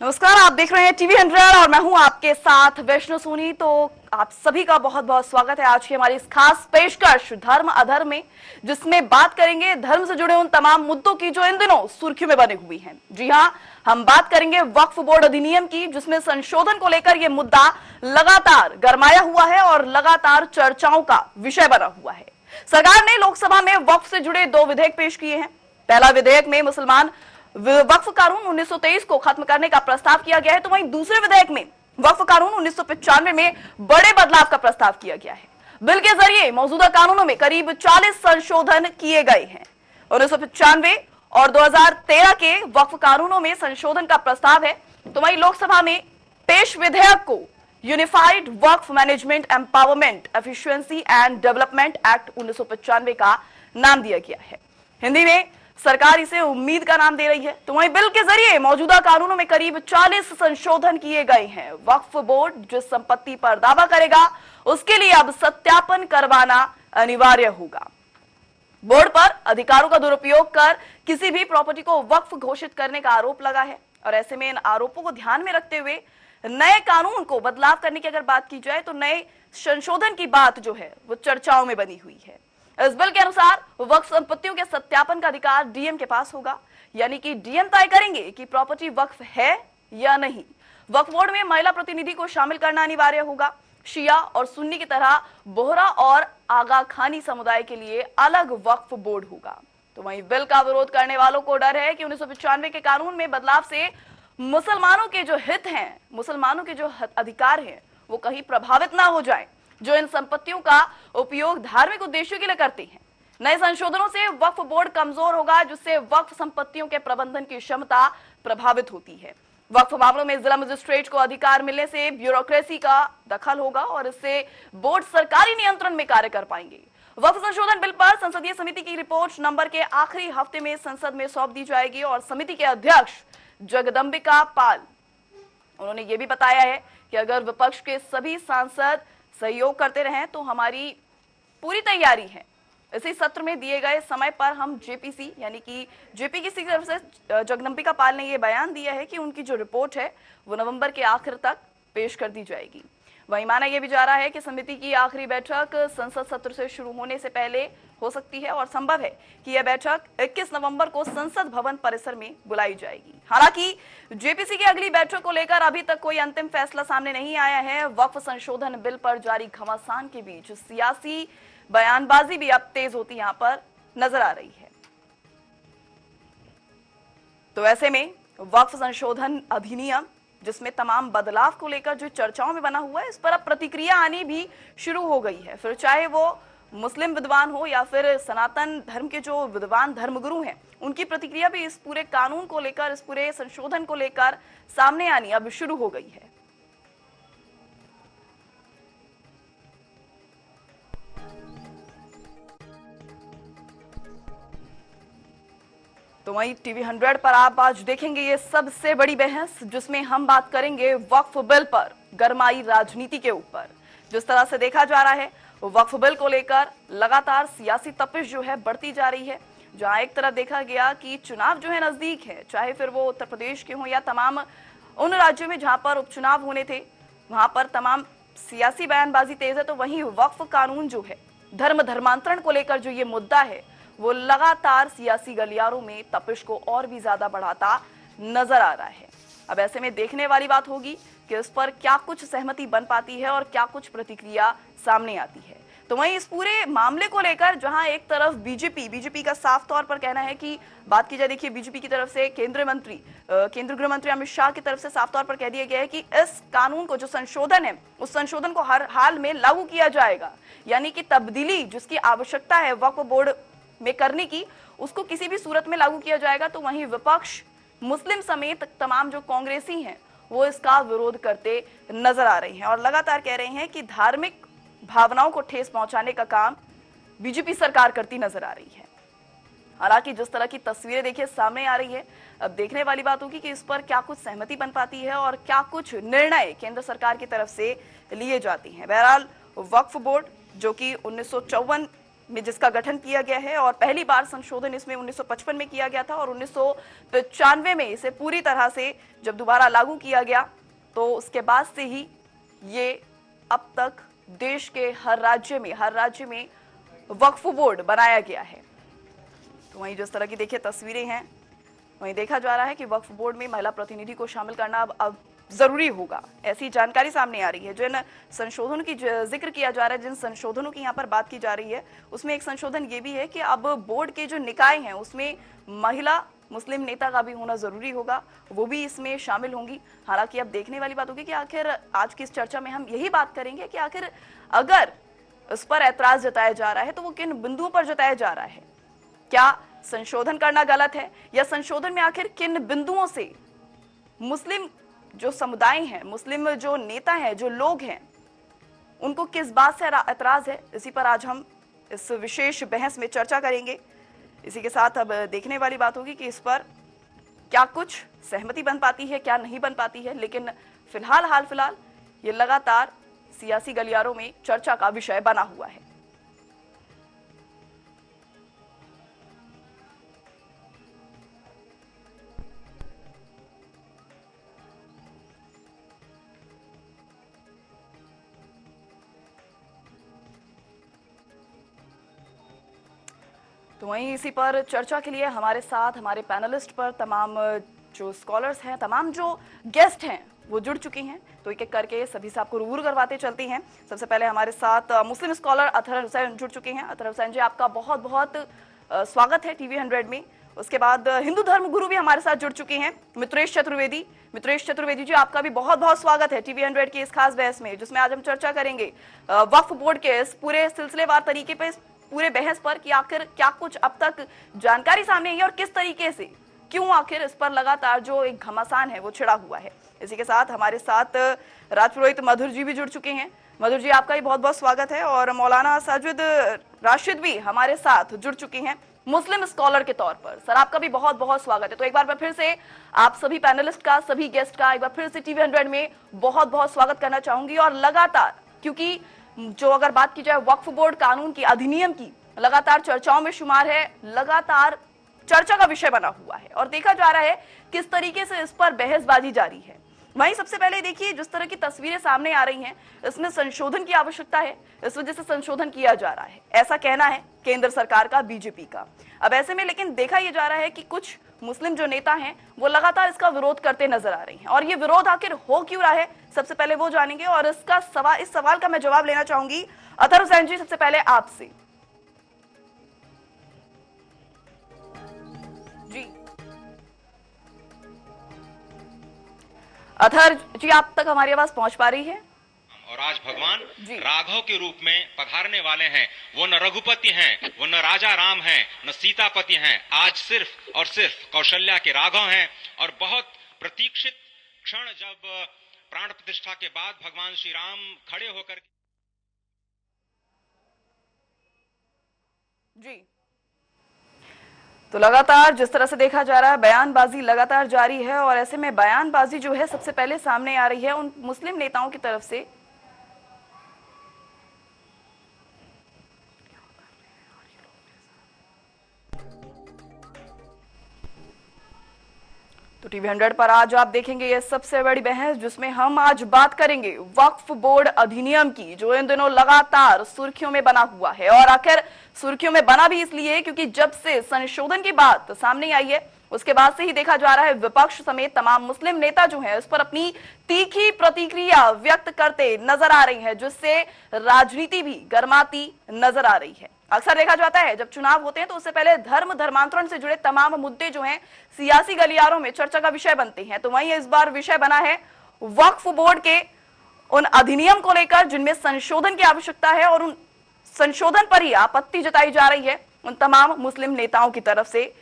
नमस्कार, आप देख रहे हैं टीवी 100 और मैं हूं आपके साथ वैष्णो सोनी। तो आप सभी का बहुत बहुत स्वागत है आज की हमारी इस खास पेशकश धर्म अधर्म में, जिसमें बात करेंगे धर्म से जुड़े उन तमाम मुद्दों की जो इन दिनों सुर्खियों में बने हुई हैं। जी हां, हम बात करेंगे वक्फ बोर्ड अधिनियम की, जिसमें संशोधन को लेकर यह मुद्दा लगातार गरमाया हुआ है और लगातार चर्चाओं का विषय बना हुआ है। सरकार ने लोकसभा में वक्फ से जुड़े 2 विधेयक पेश किए हैं। पहला विधेयक में मुसलमान वक्फ कानून 1923 को खत्म करने का प्रस्ताव किया गया है, तो वहीं दूसरे विधेयक में वक्फ कानून 1995 में बड़े बदलाव का प्रस्ताव किया गया है। बिल के जरिए मौजूदा कानूनों में करीब 40 संशोधन किए गए हैं। 1995 और 2013 के वक्फ कानूनों में संशोधन का प्रस्ताव है, तो वहीं लोकसभा में पेश विधेयक को unified Waqf management empowerment efficiency and development act 1995 का नाम दिया गया है। हिंदी में सरकार इसे उम्मीद का नाम दे रही है। तो वहीं बिल के जरिए मौजूदा कानूनों में करीब 40 संशोधन किए गए हैं। वक्फ बोर्ड जिस संपत्ति पर दावा करेगा उसके लिए अब सत्यापन करवाना अनिवार्य होगा। बोर्ड पर अधिकारों का दुरुपयोग कर किसी भी प्रॉपर्टी को वक्फ घोषित करने का आरोप लगा है और ऐसे में इन आरोपों को ध्यान में रखते हुए नए कानून को बदलाव करने की अगर बात की जाए तो नए संशोधन की बात जो है वो चर्चाओं में बनी हुई है। इस बिल के अनुसार वक्फ संपत्तियों के सत्यापन का अधिकार डीएम के पास होगा, यानी कि डीएम तय करेंगे कि प्रॉपर्टी वक्फ है या नहीं। वक्फ बोर्ड में महिला प्रतिनिधि को शामिल करना अनिवार्य होगा। शिया और सुन्नी की तरह बोहरा और आगा खानी समुदाय के लिए अलग वक्फ बोर्ड होगा। तो वहीं बिल का विरोध करने वालों को डर है कि 1995 के कानून में बदलाव से मुसलमानों के जो हित हैं, मुसलमानों के जो अधिकार हैं, वो कहीं प्रभावित ना हो जाए, जो इन संपत्तियों का उपयोग धार्मिक उद्देश्यों के लिए करते हैं। नए संशोधनों से वक्फ बोर्ड कमजोर होगा, जिससे वक्फ संपत्तियों के प्रबंधन की क्षमता प्रभावित होती है। वक्फ मामलों में जिला मजिस्ट्रेट को अधिकार मिलने से ब्यूरोक्रेसी का दखल होगा और इससे बोर्ड सरकारी नियंत्रण में कार्य कर पाएंगे। वक्फ संशोधन बिल पर संसदीय समिति की रिपोर्ट नवंबर के आखिरी हफ्ते में संसद में सौंप दी जाएगी और समिति के अध्यक्ष जगदंबिका पाल, उन्होंने ये भी बताया है कि अगर विपक्ष के सभी सांसद सहयोग करते रहें तो हमारी पूरी तैयारी है। इसी सत्र में दिए गए समय पर हम जेपीसी यानी कि जेपी की तरफ से जगदंबिका पाल ने यह बयान दिया है कि उनकी जो रिपोर्ट है वो नवंबर के आखिर तक पेश कर दी जाएगी। वहीं माना यह भी जा रहा है कि समिति की आखिरी बैठक संसद सत्र से शुरू होने से पहले हो सकती है और संभव है कि यह बैठक 21 नवंबर को संसद भवन परिसर में बुलाई जाएगी। हालांकि जेपीसी की अगली बैठक को लेकर अभी तक कोई अंतिम फैसला सामने नहीं आया है। वक्फ संशोधन बिल पर जारी घमासान के बीच सियासी बयानबाजी भी अब तेज होती यहां पर नजर आ रही है। तो ऐसे में वक्फ संशोधन अधिनियम, जिसमें तमाम बदलाव को लेकर जो चर्चाओं में बना हुआ है, इस पर अब प्रतिक्रिया आनी भी शुरू हो गई है। फिर चाहे वो मुस्लिम विद्वान हो या फिर सनातन धर्म के जो विद्वान धर्मगुरु हैं, उनकी प्रतिक्रिया भी इस पूरे कानून को लेकर, इस पूरे संशोधन को लेकर सामने आनी अब शुरू हो गई है। तो वहीं टीवी 100 पर आप आज देखेंगे ये सबसे बड़ी बहस, जिसमें हम बात करेंगे वक्फ बिल पर गरमाई राजनीति के ऊपर। जिस तरह से देखा जा रहा है वक्फ बिल को लेकर लगातार सियासी तपिश जो है बढ़ती जा रही है। जहां एक तरफ देखा गया कि चुनाव जो है नजदीक है, चाहे फिर वो उत्तर प्रदेश के हों या तमाम उन राज्यों में जहां पर उपचुनाव होने थे, वहां पर तमाम सियासी बयानबाजी तेज है। तो वहीं वक्फ कानून जो है, धर्म धर्मांतरण को लेकर जो ये मुद्दा है, वो लगातार सियासी गलियारों में तपिश को और भी ज्यादा बढ़ाता नजर आ रहा है। अब ऐसे में देखने वाली बात होगी कि इस पर क्या कुछ सहमति बन पाती है और क्या कुछ प्रतिक्रिया सामने आती है। तो वहीं इस पूरे मामले को लेकर जहां एक तरफ बीजेपी का साफ तौर पर कहना है कि बात की जाए, देखिए बीजेपी की तरफ से केंद्रीय गृह मंत्री अमित शाह की तरफ से साफ तौर पर कह दिया गया है कि इस कानून को, जो संशोधन है, उस संशोधन को हर हाल में लागू किया जाएगा, यानी कि तब्दीली जिसकी आवश्यकता है वक्फ बोर्ड में करने की, उसको किसी भी सूरत में लागू किया जाएगा। तो वहीं विपक्ष, मुस्लिम समेत तमाम जो कांग्रेसी हैं, वो इसका विरोध करते नजर आ रहे हैं और लगातार कह रहे हैं कि धार्मिक भावनाओं को ठेस पहुंचाने का काम बीजेपी सरकार करती नजर आ रही है। हालांकि जिस तरह की तस्वीरें देखिए सामने आ रही है, अब देखने वाली बात होगी कि इस पर क्या कुछ सहमति बन पाती है और क्या कुछ निर्णय केंद्र सरकार की तरफ से लिए जाते हैं। बहरहाल वक्फ बोर्ड जो कि 1954 में जिसका गठन किया गया है और पहली बार संशोधन इसमें 1955 में किया गया था और 1995 में इसे पूरी तरह से जब दोबारा लागू किया गया तो उसके बाद से ही ये अब तक देश के हर राज्य में वक्फ बोर्ड बनाया गया है। तो वहीं जिस तरह की देखिए तस्वीरें हैं, वहीं देखा जा रहा है कि वक्फ बोर्ड में महिला प्रतिनिधि को शामिल करना अब जरूरी होगा, ऐसी जानकारी सामने आ रही है। जिन संशोधनों की जिक्र किया जा रहा है, जिन संशोधनों की यहाँ पर बात की जा रही है, उसमें एक संशोधन ये भी है कि अब बोर्ड के जो निकाय हैं उसमें महिला मुस्लिम नेता का भी होना जरूरी होगा, वो भी इसमें शामिल होंगी। हालांकि अब देखने वाली बात होगी कि आखिर आज की इस चर्चा में हम यही बात करेंगे कि आखिर अगर इस पर ऐतराज जताया जा रहा है तो वो किन बिंदुओं पर जताया जा रहा है, क्या संशोधन करना गलत है या संशोधन में आखिर किन बिंदुओं से मुस्लिम जो समुदाय हैं, मुस्लिम जो नेता हैं, जो लोग हैं, उनको किस बात से ऐतराज है, इसी पर आज हम इस विशेष बहस में चर्चा करेंगे। इसी के साथ अब देखने वाली बात होगी कि इस पर क्या कुछ सहमति बन पाती है, क्या नहीं बन पाती है। लेकिन फिलहाल ये लगातार सियासी गलियारों में चर्चा का विषय बना हुआ है। तो वहीं इसी पर चर्चा के लिए हमारे साथ हमारे पैनलिस्ट पर तमाम जो स्कॉलर्स हैं, तमाम जो गेस्ट हैं वो जुड़ चुके हैं। तो एक एक करके सभी से आपको रूबरू करवाते चलती हैं। सबसे पहले हमारे साथ मुस्लिम स्कॉलर अतहर हुसैन जुड़ चुके हैं। अतहर हुसैन जी, आपका बहुत बहुत स्वागत है टीवी 100 में। उसके बाद हिंदू धर्म गुरु भी हमारे साथ जुड़ चुके हैं, मित्रेश चतुर्वेदी। मित्रेश चतुर्वेदी जी, आपका भी बहुत बहुत स्वागत है टीवी 100 की इस खास बहस में, जिसमें आज हम चर्चा करेंगे वक्फ बोर्ड के इस पूरे सिलसिलेवार तरीके पे, पूरे बहस पर कि आखिर क्या कुछ अब तक जानकारी सामने आई है और किस तरीके से, क्यों आखिर इस पर लगातार जो एक घमासान है वो छिड़ा हुआ है। इसी के साथ हमारे साथ राजपुरोहित मधुर जी भी जुड़ चुके हैं। मधुर जी, आपका भी बहुत बहुत स्वागत है। और मौलाना साजिद राशिद भी हमारे साथ जुड़ चुके हैं मुस्लिम स्कॉलर के तौर पर। सर, आपका भी बहुत बहुत स्वागत है। तो एक बार मैं फिर से आप सभी पैनलिस्ट का, सभी गेस्ट का एक बार फिर से टीवी 100 में बहुत बहुत स्वागत करना चाहूंगी। और लगातार, क्योंकि जो अगर बात की जाए वक्फ बोर्ड कानून की, अधिनियम की, लगातार चर्चाओं में शुमार है, लगातार चर्चा का विषय बना हुआ है और देखा जा रहा है किस तरीके से इस पर बहसबाजी जारी है। वहीं सबसे पहले देखिए, जिस तरह की तस्वीरें सामने आ रही हैं, इसमें संशोधन की आवश्यकता है, इस वजह से संशोधन किया जा रहा है, ऐसा कहना है केंद्र सरकार का, बीजेपी का। अब ऐसे में लेकिन देखा यह जा रहा है कि कुछ मुस्लिम जो नेता हैं वो लगातार इसका विरोध करते नजर आ रहे हैं। और ये विरोध आखिर हो क्यों रहा है, सबसे पहले वो जानेंगे और इस सवाल का मैं जवाब लेना चाहूंगी अतहर हुसैन जी, सबसे पहले आपसे। जी अतहर जी, आप तक हमारी आवाज पहुंच पा रही है? और आज भगवान राघव के रूप में पधारने वाले हैं। वो न रघुपति हैं, वो न राजा राम हैं, न सीतापति हैं। आज सिर्फ और सिर्फ कौशल्या के राघव हैं। और बहुत प्रतीक्षित क्षण, जब प्राण प्रतिष्ठा के बाद भगवान श्री राम खड़े होकर जी, तो लगातार जिस तरह से देखा जा रहा है, बयानबाजी लगातार जारी है। और ऐसे में बयानबाजी जो है सबसे पहले सामने आ रही है उन मुस्लिम नेताओं की तरफ से। तो टीवी 100 पर आज आप देखेंगे ये सबसे बड़ी बहस, जिसमें हम आज बात करेंगे वक्फ बोर्ड अधिनियम की, जो इन दिनों लगातार सुर्खियों में बना हुआ है। और आखिर सुर्खियों में बना भी इसलिए क्योंकि जब से संशोधन की बात सामने आई है, उसके बाद से ही देखा जा रहा है विपक्ष समेत तमाम मुस्लिम नेता जो हैं इस पर अपनी तीखी प्रतिक्रिया व्यक्त करते नजर आ रही है, जिससे राजनीति भी गर्माती नजर आ रही है। अक्सर देखा जाता है जब चुनाव होते हैं तो उससे पहले धर्मांतरण से जुड़े तमाम मुद्दे जो हैं सियासी गलियारों में चर्चा का विषय बनते हैं। तो वहीं इस बार विषय बना है वक्फ बोर्ड के उन अधिनियम को लेकर जिनमें संशोधन की आवश्यकता है, और उन संशोधन पर ही आपत्ति जताई जा रही है उन तमाम मुस्लिम नेताओं की तरफ से,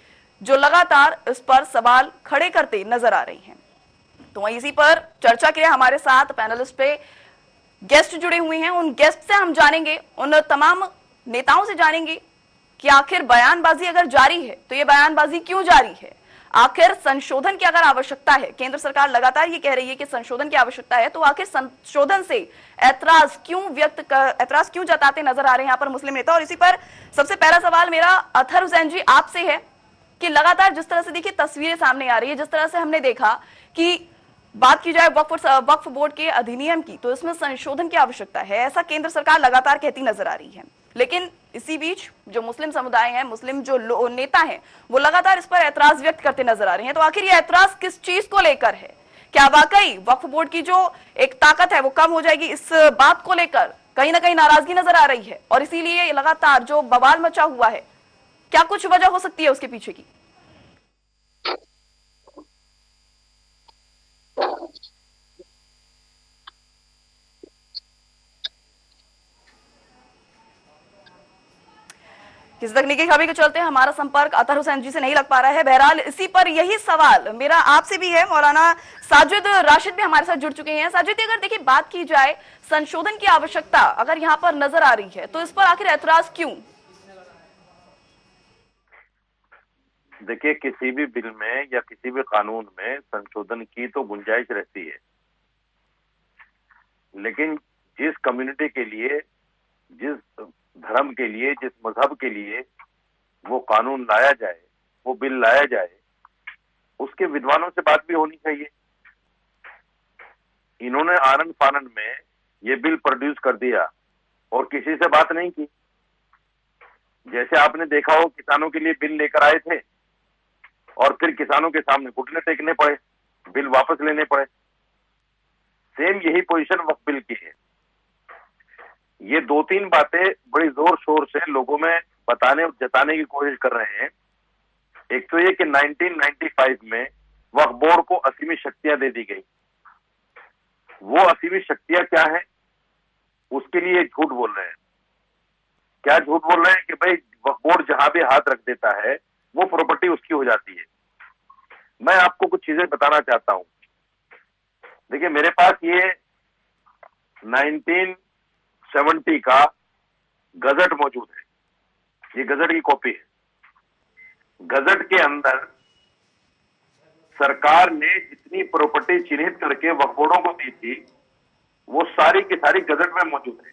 जो लगातार इस पर सवाल खड़े करते नजर आ रही हैं। तो वहीं इसी पर चर्चा के लिए हमारे साथ पैनलिस्ट पे गेस्ट जुड़े हुए हैं। उन गेस्ट से हम जानेंगे, उन तमाम नेताओं से जानेंगे कि आखिर बयानबाजी अगर जारी है तो ये बयानबाजी क्यों जारी है, आखिर संशोधन की अगर आवश्यकता है, केंद्र सरकार लगातार ये कह रही है कि संशोधन की आवश्यकता है, तो आखिर संशोधन से ऐतराज क्यों जताते नजर आ रहे हैं यहाँ पर मुस्लिम नेता। और इसी पर सबसे पहला सवाल मेरा अतहर हुसैन जी आपसे है कि लगातार जिस तरह से देखिए तस्वीरें सामने आ रही है, जिस तरह से हमने देखा कि बात की जाए वक्फ बोर्ड के अधिनियम की, तो इसमें संशोधन की आवश्यकता है, ऐसा केंद्र सरकार लगातार कहती नजर आ रही है। लेकिन इसी बीच जो मुस्लिम समुदाय है, मुस्लिम जो नेता हैं, वो लगातार इस पर ऐतराज व्यक्त करते नजर आ रहे हैं। तो आखिर ये ऐतराज किस चीज को लेकर है? क्या वाकई वक्फ बोर्ड की जो एक ताकत है वो कम हो जाएगी? इस बात को लेकर कहीं ना कहीं नाराजगी नजर आ रही है और इसीलिए लगातार जो बवाल मचा हुआ है, क्या कुछ वजह हो सकती है उसके पीछे की? किसी तकनीकी खबरी के चलते हमारा संपर्क अतहर हुसैन जी से नहीं लग पा रहा है। बहरहाल इसी पर यही सवाल मेरा आपसे भी है। मौलाना साजिद राशिद भी हमारे साथ जुड़ चुके हैं। साजिद, अगर देखिए बात की जाए संशोधन की आवश्यकता अगर यहाँ पर नजर आ रही है, तो इस पर आखिर ऐतराज क्यों? देखिए, किसी भी बिल में या किसी भी कानून में संशोधन की तो गुंजाइश रहती है, लेकिन जिस कम्युनिटी के लिए, जिस धर्म के लिए, जिस मजहब के लिए वो कानून लाया जाए, वो बिल लाया जाए, उसके विद्वानों से बात भी होनी चाहिए। इन्होंने आनंद फानंद में ये बिल प्रोड्यूस कर दिया और किसी से बात नहीं की। जैसे आपने देखा हो, किसानों के लिए बिल लेकर आए थे और फिर किसानों के सामने घुटने टेकने पड़े, बिल वापस लेने पड़े। सेम यही पोजीशन वक्फ बिल की है। ये दो तीन बातें बड़ी जोर शोर से लोगों में बताने और जताने की कोशिश कर रहे हैं। एक तो ये कि 1995 में वक्फ बोर्ड को असीमित शक्तियां दे दी गई। वो असीमित शक्तियां क्या है, उसके लिए झूठ बोल रहे हैं। क्या झूठ बोल रहे हैं कि भाई वक्फ बोर्ड जहां भी हाथ रख देता है वो प्रॉपर्टी उसकी हो जाती है। मैं आपको कुछ चीजें बताना चाहता हूं। देखिए, मेरे पास ये 1970 का गजट मौजूद है। ये गजट की कॉपी है। गजट के अंदर सरकार ने जितनी प्रॉपर्टी चिन्हित करके वक्फ बोर्डों को दी थी, वो सारी की सारी गजट में मौजूद है,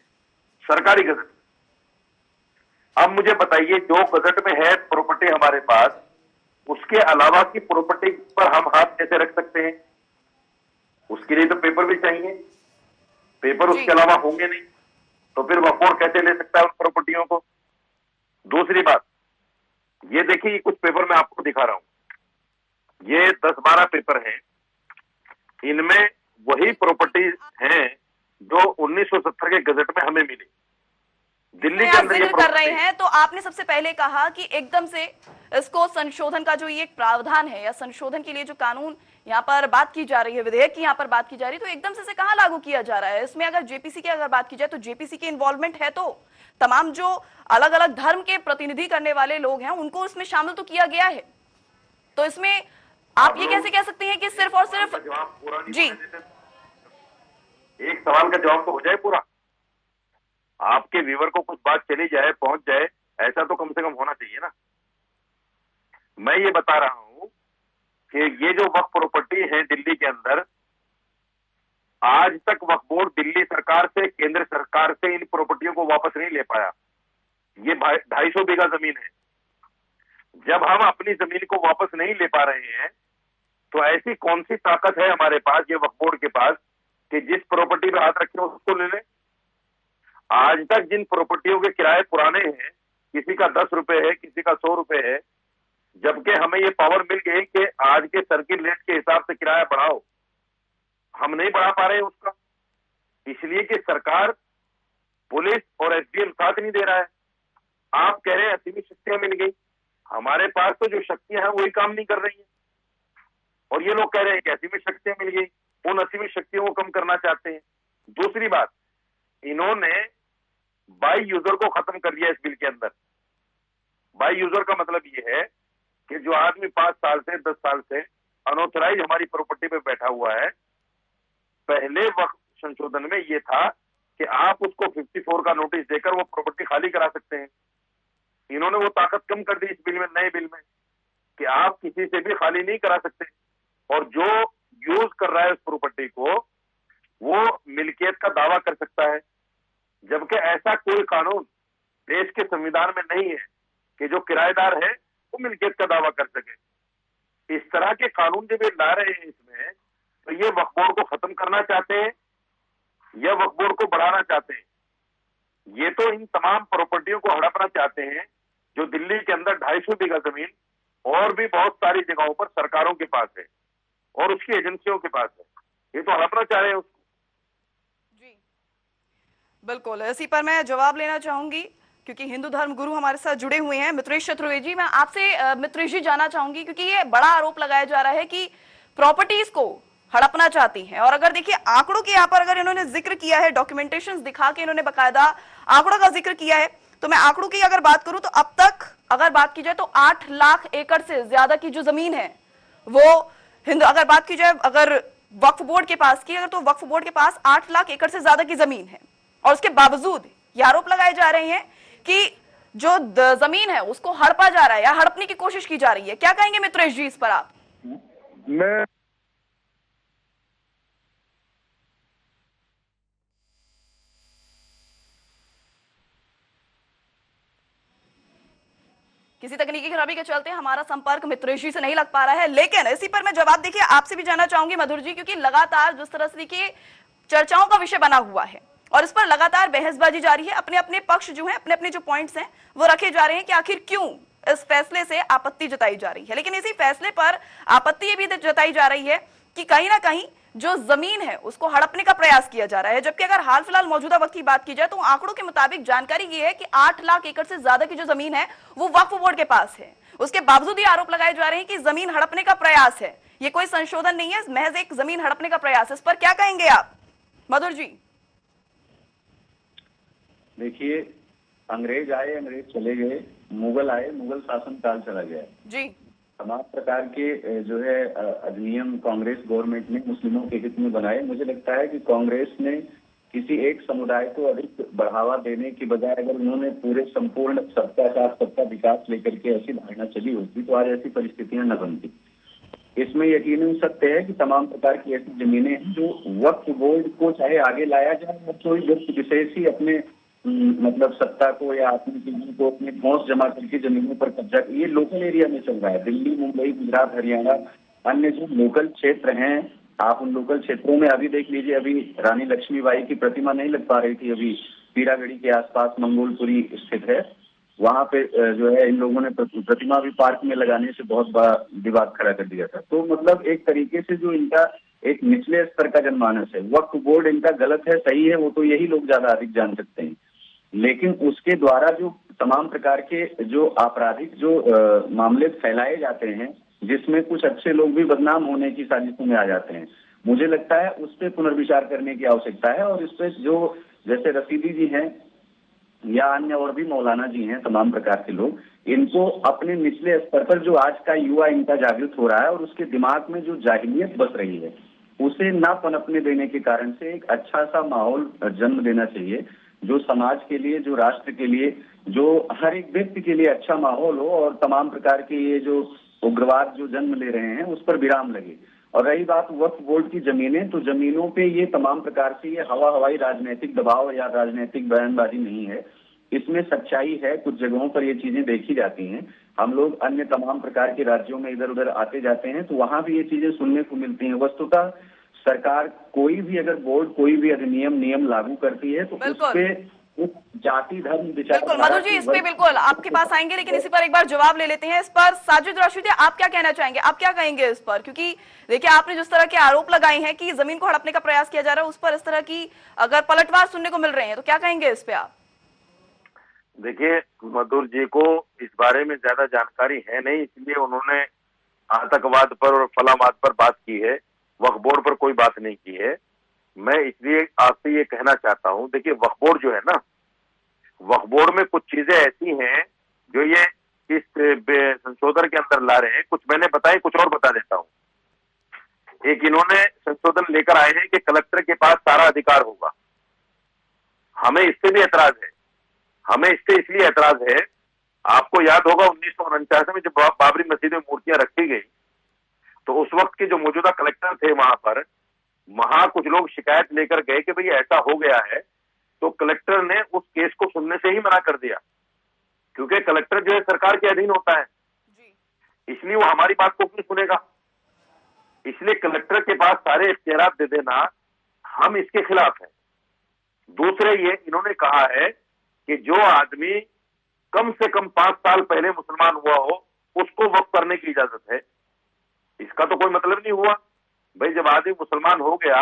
सरकारी गजट। अब मुझे बताइए, जो गजट में है प्रॉपर्टी हमारे पास, उसके अलावा की प्रॉपर्टी पर हम हाथ कैसे रख सकते हैं? उसके लिए तो पेपर भी चाहिए। पेपर उसके अलावा होंगे नहीं, तो फिर वक्फ बोर्ड कैसे ले सकता है उन प्रॉपर्टियों को? दूसरी बात, ये देखिए, कुछ पेपर मैं आपको दिखा रहा हूं। ये 10-12 पेपर हैं। इनमें वही प्रॉपर्टी हैं जो 1970 के गजट में हमें मिली। दिल्ली के अंदर ये कर रहे हैं, तो आपने सबसे पहले कहा कि एकदम से इसको संशोधन का जो ये एक प्रावधान है या संशोधन के लिए जो कानून यहाँ पर बात की जा रही है, विधेयक की यहाँ पर बात की जा रही है, तो एकदम से कहाँ लागू किया जा रहा है? इसमें अगर जेपीसी की अगर बात की जाए तो जेपीसी की इन्वॉल्वमेंट है, तो तमाम जो अलग अलग धर्म के प्रतिनिधि करने वाले लोग हैं उनको इसमें शामिल तो किया गया है। तो इसमें आप ये कैसे कह सकते हैं कि सिर्फ और सिर्फ जी एक सवाल का जवाब तो हो जाए पूरा? आपके व्यूअर को कुछ बात चली जाए, पहुंच जाए, ऐसा तो कम से कम होना चाहिए ना। मैं ये बता रहा हूं कि ये जो वक्फ प्रॉपर्टी है दिल्ली के अंदर, आज तक वक्फ बोर्ड दिल्ली सरकार से, केंद्र सरकार से इन प्रॉपर्टियों को वापस नहीं ले पाया। ये 250 बीघा जमीन है। जब हम अपनी जमीन को वापस नहीं ले पा रहे हैं, तो ऐसी कौन सी ताकत है हमारे पास, ये वक्फ बोर्ड के पास, कि जिस प्रॉपर्टी पे हाथ रखे उसको ले लें? आज तक जिन प्रॉपर्टियों के किराए पुराने हैं, किसी का 10 रुपए है, किसी का 100 रुपए है, जबकि हमें ये पावर मिल गई कि आज के सर्किल रेट के हिसाब से किराया बढ़ाओ, हम नहीं बढ़ा पा रहे हैं उसका। इसलिए कि सरकार, पुलिस और एसडीएम साथ नहीं दे रहा है। आप कह रहे हैं असीमित शक्तियां मिल गई, हमारे पास तो जो शक्तियां हैं वही काम नहीं कर रही है, और ये लोग कह रहे हैं कि असीमित शक्तियां मिल गई, उन असीमित शक्तियों को कम करना चाहते हैं। दूसरी बात, इन्होंने बाई यूजर को खत्म कर दिया इस बिल के अंदर। बाई यूजर का मतलब ये है कि जो आदमी 5 साल से 10 साल से अनऑथराइज हमारी प्रॉपर्टी पे बैठा हुआ है, पहले वक्त संशोधन में ये था कि आप उसको 54 का नोटिस देकर वो प्रॉपर्टी खाली करा सकते हैं। इन्होंने वो ताकत कम कर दी इस बिल में, नए बिल में। कि आप किसी से भी खाली नहीं करा सकते, और जो यूज कर रहा है उस प्रॉपर्टी को वो मिल्कियत का दावा कर सकता है, जबकि ऐसा कोई कानून देश के संविधान में नहीं है कि जो किराएदार है वो मिल्कियत का दावा कर सके। इस तरह के कानून जब ये ला रहे हैं इसमें, तो ये वक्फ बोर्ड को खत्म करना चाहते हैं या वक्फ बोर्ड को बढ़ाना चाहते हैं? ये तो इन तमाम प्रॉपर्टियों को हड़पना चाहते हैं जो दिल्ली के अंदर 250 बीघा जमीन और भी बहुत सारी जगहों पर सरकारों के पास है और उसकी एजेंसियों के पास है। ये तो हड़पना चाह रहे हैं उसको। जी बिल्कुल, इसी पर मैं जवाब लेना चाहूंगी क्योंकि हिंदू धर्म गुरु हमारे साथ जुड़े हुए हैं मित्रेश चतुर्वेदी। मैं आपसे मित्रेश जी जानना चाहूंगी क्योंकि ये बड़ा आरोप लगाया जा रहा है कि प्रॉपर्टीज को हड़पना चाहती हैं, और अगर देखिए आंकड़ों के यहाँ पर अगर इन्होंने जिक्र किया है, डॉक्यूमेंटेशन दिखा के इन्होंने बकायदा आंकड़ों का जिक्र किया है, तो मैं आंकड़ों की अगर बात करूं तो अब तक अगर बात की जाए तो 8 लाख एकड़ से ज्यादा की जो जमीन है वो अगर बात की जाए अगर वक्फ बोर्ड के पास की, अगर तो वक्फ बोर्ड के पास 8 लाख एकड़ से ज्यादा की जमीन है, और उसके बावजूद ये आरोप लगाए जा रहे हैं कि जो जमीन है उसको हड़पा जा रहा है या हड़पने की कोशिश की जा रही है। क्या कहेंगे मित्रेश जी इस पर आप? मैं किसी तकनीकी खराबी के चलते हमारा संपर्क मित्रेश जी से नहीं लग पा रहा है, लेकिन इसी पर मैं जवाब देखिए आपसे भी जानना चाहूंगी मधुर जी, क्योंकि लगातार जिस तरह से देखिए चर्चाओं का विषय बना हुआ है और इस पर लगातार बहसबाजी जारी है, अपने अपने पक्ष जो है, अपने अपने जो पॉइंट्स हैं वो रखे जा रहे हैं कि आखिर क्यों इस फैसले से आपत्ति जताई जा रही है। लेकिन इसी फैसले पर आपत्ति ये भी जताई जा रही है कि कहीं ना कहीं जो जमीन है उसको हड़पने का प्रयास किया जा रहा है, जबकि अगर हाल फिलहाल मौजूदा वक्त की बात की जाए तो आंकड़ों के मुताबिक जानकारी ये है कि 8 लाख एकड़ से ज्यादा की जो जमीन है वो वक्फ बोर्ड के पास है। उसके बावजूद ये आरोप लगाए जा रहे हैं कि जमीन हड़पने का प्रयास है। ये कोई संशोधन नहीं है, महज एक जमीन हड़पने का प्रयास है। इस पर क्या कहेंगे आप मधुर जी? देखिए, अंग्रेज आए, अंग्रेज चले गए, मुगल आए, मुगल शासन काल चला गया जी। तमाम प्रकार के जो है अधिनियम कांग्रेस गवर्नमेंट ने मुस्लिमों के हित में बनाए। मुझे लगता है कि कांग्रेस ने किसी एक समुदाय को अधिक बढ़ावा देने की बजाय अगर उन्होंने पूरे संपूर्ण सबका साथ सबका विकास लेकर के ऐसी धारणा चली होती तो आज ऐसी परिस्थितियां न बनती। इसमें यकीनन सत्य है कि तमाम प्रकार की ऐसी जमीनें हैं जो वक्फ बोर्ड को चाहे आगे लाया जाए और कोई व्यक्ति विशेष ही अपने मतलब सत्ता को या अपनी चीजों को अपने पहुंच जमा करके जमीनों पर कब्जा, ये लोकल एरिया में चल रहा है। दिल्ली, मुंबई, गुजरात, हरियाणा, अन्य जो लोकल क्षेत्र हैं, आप उन लोकल क्षेत्रों में अभी देख लीजिए, अभी रानी लक्ष्मीबाई की प्रतिमा नहीं लग पा रही थी, अभी पीरागढ़ी के आसपास मंगोलपुरी स्थित है, वहां पे जो है इन लोगों ने प्रतिमा भी पार्क में लगाने से बहुत बड़ा विवाद खड़ा कर दिया था। तो मतलब एक तरीके से जो इनका एक निचले स्तर का जनमानस है, वक्फ बोर्ड इनका गलत है सही है वो तो यही लोग ज्यादा अधिक जान सकते हैं, लेकिन उसके द्वारा जो तमाम प्रकार के जो आपराधिक जो मामले फैलाए जाते हैं जिसमें कुछ अच्छे लोग भी बदनाम होने की साजिशों में आ जाते हैं, मुझे लगता है उस पर पुनर्विचार करने की आवश्यकता है। और इस पे जो जैसे रसीदी जी हैं या अन्य और भी मौलाना जी हैं, तमाम प्रकार के लोग, इनको अपने निचले स्तर पर जो आज का युवा इनका जागृत हो रहा है और उसके दिमाग में जो जाहिलियत बस रही है उसे ना पनपने देने के कारण से एक अच्छा सा माहौल जन्म देना चाहिए जो समाज के लिए, जो राष्ट्र के लिए, जो हर एक व्यक्ति के लिए अच्छा माहौल हो और तमाम प्रकार के ये जो उग्रवाद जो जन्म ले रहे हैं उस पर विराम लगे। और रही बात वक्फ बोर्ड की जमीनें, तो जमीनों पे ये तमाम प्रकार से ये हवाई राजनीतिक दबाव या राजनीतिक बयानबाजी नहीं है, इसमें सच्चाई है। कुछ जगहों पर ये चीजें देखी जाती हैं, हम लोग अन्य तमाम प्रकार के राज्यों में इधर उधर आते जाते हैं तो वहां भी ये चीजें सुनने को मिलती हैं। वस्तुतः सरकार कोई भी अगर बोर्ड कोई भी अधिनियम नियम लागू करती है तो उसपे जाति धर्म विचार। बिल्कुल मधुर जी, इस पे बिल्कुल आपके पास आएंगे, लेकिन इसी पर एक बार जवाब ले लेते हैं। इस पर साजिद राशिद, आप क्या कहना चाहेंगे, आप क्या कहेंगे इस पर? क्योंकि देखिए आपने जिस तरह के आरोप लगाए हैं कि जमीन को हड़पने का प्रयास किया जा रहा है, उस पर इस तरह की अगर पलटवार सुनने को मिल रहे हैं तो क्या कहेंगे इस पे आप? देखिए, मधुर जी को इस बारे में ज्यादा जानकारी है नहीं, इसलिए उन्होंने आतंकवाद पर और फलामात पर बात की है, वक्फ बोर्ड पर कोई बात नहीं की है। मैं इसलिए आपसे ये कहना चाहता हूं, देखिए वक्फ बोर्ड जो है ना, वक्फ बोर्ड में कुछ चीजें ऐसी हैं जो ये इस संशोधन के अंदर ला रहे हैं, कुछ मैंने बताई, कुछ और बता देता हूं। एक इन्होंने संशोधन लेकर आए हैं कि कलेक्टर के पास सारा अधिकार होगा। हमें इससे भी एतराज है, हमें इससे इसलिए एतराज है आपको याद होगा 1949 में जब बाबरी मस्जिद में मूर्तियां रखी गई तो उस वक्त के जो मौजूदा कलेक्टर थे वहां कुछ लोग शिकायत लेकर गए कि भाई ऐसा हो गया है, तो कलेक्टर ने उस केस को सुनने से ही मना कर दिया, क्योंकि कलेक्टर जो है सरकार के अधीन होता है, इसलिए वो हमारी बात को क्यों सुनेगा। इसलिए कलेक्टर के पास सारे इख्तियार दे देना, हम इसके खिलाफ हैं। दूसरे ये इन्होंने कहा है कि जो आदमी कम से कम 5 साल पहले मुसलमान हुआ हो उसको वक्फ करने की इजाजत है। इसका तो कोई मतलब नहीं हुआ भाई, जब आदमी मुसलमान हो गया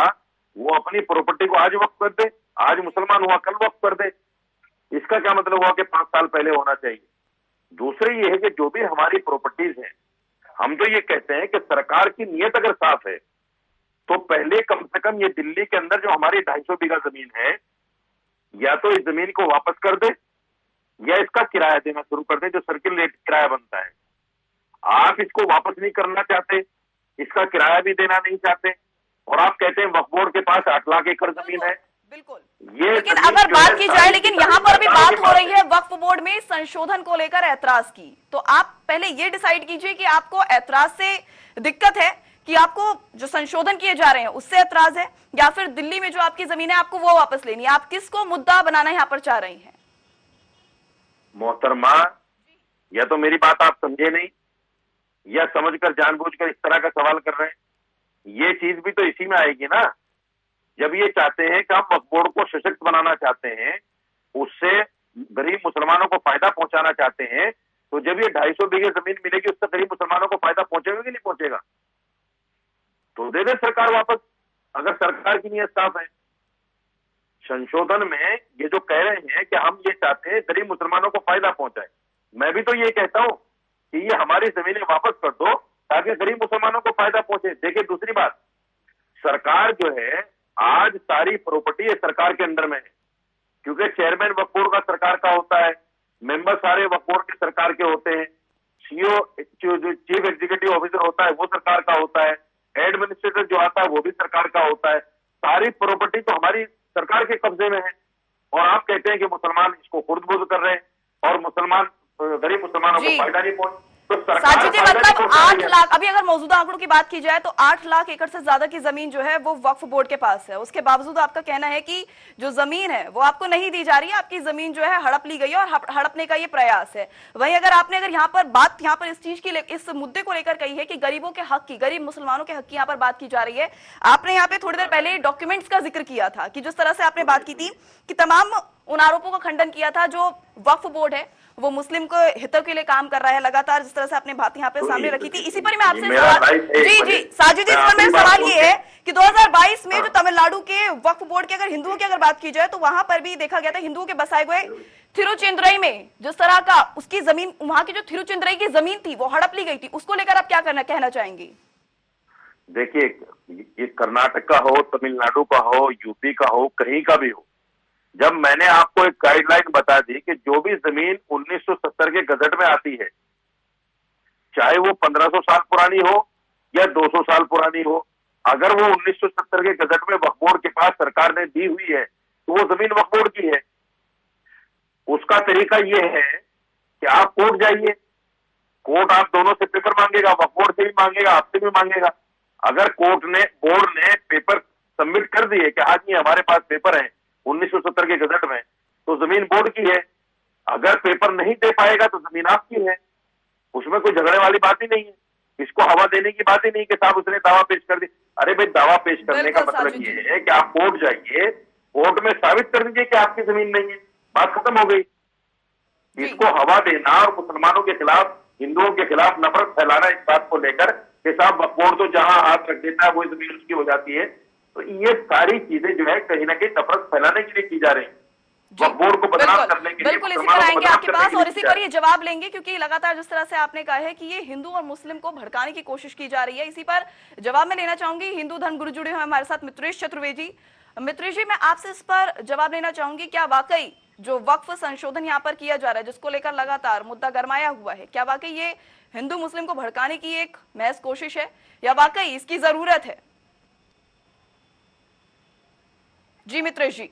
वो अपनी प्रॉपर्टी को आज वक्फ कर दे, आज मुसलमान हुआ कल वक्फ कर दे, इसका क्या मतलब हुआ कि 5 साल पहले होना चाहिए। दूसरे ये है कि जो भी हमारी प्रॉपर्टीज हैं, हम तो ये कहते हैं कि सरकार की नीयत अगर साफ है तो पहले कम से कम ये दिल्ली के अंदर जो हमारी 250 बीघा जमीन है, या तो इस जमीन को वापस कर दे या इसका किराया देना शुरू कर दे, जो सर्किल रेट किराया बनता है। आप इसको वापस नहीं करना चाहते, इसका किराया भी देना नहीं चाहते, और आप कहते हैं वक्फ बोर्ड के पास 8 लाख एकड़ जमीन है। बिल्कुल, ये लेकिन अगर बात की जाए, लेकिन यहाँ पर भी बात हो रही है वक्फ बोर्ड में संशोधन को लेकर ऐतराज की, तो आप पहले ये डिसाइड कीजिए कि आपको ऐतराज से दिक्कत है कि आपको जो संशोधन किए जा रहे हैं उससे ऐतराज है, या फिर दिल्ली में जो आपकी जमीन है आपको वो वापस लेनी है। आप किसको मुद्दा बनाना यहाँ पर चाह रही हैं? मोहतरमा, या तो मेरी बात आप समझे नहीं या समझकर जानबूझकर इस तरह का सवाल कर रहे हैं। ये चीज भी तो इसी में आएगी ना, जब ये चाहते हैं कि हम वक्फ बोर्ड को सशक्त बनाना चाहते हैं, उससे गरीब मुसलमानों को फायदा पहुंचाना चाहते हैं, तो जब ये 250 बीघे जमीन मिलेगी उससे गरीब मुसलमानों को फायदा पहुंचेगा कि नहीं पहुंचेगा? तो दे दे सरकार वापस, अगर सरकार की नीयत साफ है। संशोधन में ये जो कह रहे हैं कि हम ये चाहते हैं गरीब मुसलमानों को फायदा पहुंचाए, मैं भी तो ये कहता हूं कि ये हमारी जमीनें वापस कर दो ताकि गरीब मुसलमानों को फायदा पहुंचे। देखिए दूसरी बात, सरकार जो है आज सारी प्रॉपर्टी है सरकार के अंडर में है, क्योंकि चेयरमैन वक्फ बोर्ड का सरकार का होता है, मेंबर सारे वक्फ बोर्ड के सरकार के होते हैं, सीईओ जो चीफ एग्जीक्यूटिव ऑफिसर होता है वो सरकार का होता है, एडमिनिस्ट्रेटर जो आता है वो भी सरकार का होता है। सारी प्रॉपर्टी तो हमारी सरकार के कब्जे में है, और आप कहते हैं कि मुसलमान इसको खुर्द-बुर्द कर रहे हैं और मुसलमान गरीब मुसलमानों को फायदा नहीं पहुंच। तो साजिद जी, मतलब 8 लाख, अभी अगर मौजूदा आंकड़ों की बात की जाए तो 8 लाख एकड़ से ज्यादा की जमीन जो है वो वक्फ बोर्ड के पास है। उसके बावजूद आपका कहना है कि जो जमीन है वो आपको नहीं दी जा रही है, आपकी जमीन जो है हड़प ली गई है और हड़पने का ये प्रयास है। वहीं अगर आपने यहाँ पर इस चीज की, इस मुद्दे को लेकर कही है कि गरीबों के हक की, गरीब मुसलमानों के हक की यहाँ पर बात की जा रही है, आपने यहाँ पे थोड़ी देर पहले डॉक्यूमेंट्स का जिक्र किया था कि जिस तरह से आपने बात की थी कि तमाम उन आरोपों का खंडन किया था जो वक्फ बोर्ड है वो मुस्लिम को हितों के लिए काम कर रहा है लगातार, जिस तरह से आपने बात यहाँ पे सामने रखी थी। इसी पर मैं आपसे जी साजिद जी, इस पर मेरा सवाल ये है कि 2022 में जो तमिलनाडु के वक्फ बोर्ड के, अगर हिंदुओं की अगर बात की जाए तो वहां पर भी देखा गया था हिंदुओं के बसाए हुए थिरुचिंदुरई में जिस तरह का उसकी जमीन, वहां की जो थिरुचिंदुरई की जमीन थी वो हड़प ली गई थी, उसको लेकर आप क्या कहना चाहेंगे? देखिए, ये कर्नाटक का हो, तमिलनाडु का हो, यूपी का हो, कहीं का भी हो, जब मैंने आपको एक गाइडलाइन बता दी कि जो भी जमीन 1970 के गजट में आती है, चाहे वो 1500 साल पुरानी हो या 200 साल पुरानी हो, अगर वो 1970 के गजट में वक्फ बोर्ड के पास सरकार ने दी हुई है तो वो जमीन वक्फ बोर्ड की है। उसका तरीका ये है कि आप कोर्ट जाइए, कोर्ट आप दोनों से पेपर मांगेगा, वक्फ बोर्ड से भी मांगेगा, आपसे भी मांगेगा। अगर बोर्ड ने पेपर सबमिट कर दिए कि हाँ जी हमारे पास पेपर है 1970 के गजट में, तो जमीन बोर्ड की है। अगर पेपर नहीं दे पाएगा तो जमीन आपकी है, उसमें कोई झगड़े वाली बात ही नहीं है, इसको हवा देने की बात ही नहीं कि साहब उसने दावा पेश कर दी। अरे भाई, दावा पेश करने का मतलब ये है कि आप कोर्ट जाइए, कोर्ट में साबित कर दीजिए कि आपकी जमीन नहीं है, बात खत्म हो गई। इसको हवा देना और मुसलमानों के खिलाफ, हिंदुओं के खिलाफ नफरत फैलाना इस बात को लेकर कि साहब वक्फ बोर्ड तो जहां हाथ रख देता है वो जमीन उसकी हो जाती है, तो ये सारी चीजें जो है कहीं ना कहीं नफरत फैलाने के लिए की जा रही है, वक्फ बोर्ड को बदनाम करने के लिए। बिल्कुल इसी पर आएंगे आपके पास और इसी पर ये जवाब लेंगे, क्योंकि लगातार जिस तरह से आपने कहा है कि ये हिंदू और मुस्लिम को भड़काने की कोशिश की जा रही है, इसी पर जवाब मैं लेना चाहूंगी। हिंदू धर्म गुरु जुड़े हुए हमारे साथ मित्रेश चतुर्वेदी। मित्रेश जी, मैं आपसे इस पर जवाब लेना चाहूंगी, क्या वाकई जो वक्फ संशोधन यहाँ पर किया जा रहा है जिसको लेकर लगातार मुद्दा गरमाया हुआ है, क्या वाकई ये हिंदू मुस्लिम को भड़काने की एक महज कोशिश है या वाकई इसकी जरूरत है? जी मित्रेश जी।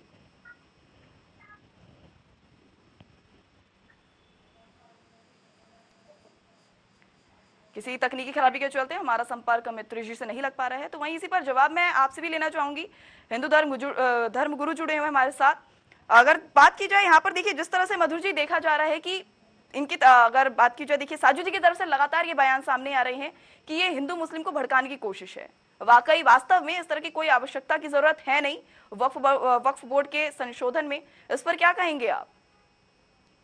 किसी तकनीकी खराबी के चलते हमारा संपर्क मित्र जी से नहीं लग पा रहा है। तो वहीं इसी पर जवाब मैं आपसे भी लेना चाहूंगी। हिंदू धर्म गुरु जुड़े हुए हमारे साथ। अगर बात की जाए यहाँ पर, देखिए जिस तरह से मधुर जी देखा जा रहा है कि इनकी अगर बात की जाए, देखिए साजू जी की तरफ से लगातार ये बयान सामने आ रहे हैं कि ये हिंदू मुस्लिम को भड़काने की कोशिश है। वाकई वास्तव में इस तरह की कोई आवश्यकता की जरूरत है नहीं वक्फ बोर्ड के संशोधन में। इस पर क्या कहेंगे आप?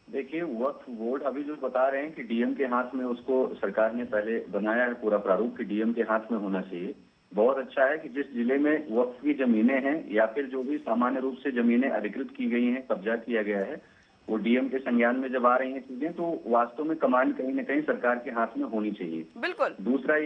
देखिए, वक्फ बोर्ड अभी जो बता रहे हैं कि डीएम के हाथ में उसको सरकार ने पहले बनाया है पूरा प्रारूप कि डीएम के हाथ में होना चाहिए। बहुत अच्छा है कि जिस जिले में वक्फ की जमीनें हैं या फिर जो भी सामान्य रूप से जमीनें अधिकृत की गई हैं, कब्जा किया गया है, वो डीएम के संज्ञान में जब आ रही हैं चीजें, तो वास्तव में कमान कहीं न कहीं सरकार के हाथ में होनी चाहिए। बिल्कुल। दूसरा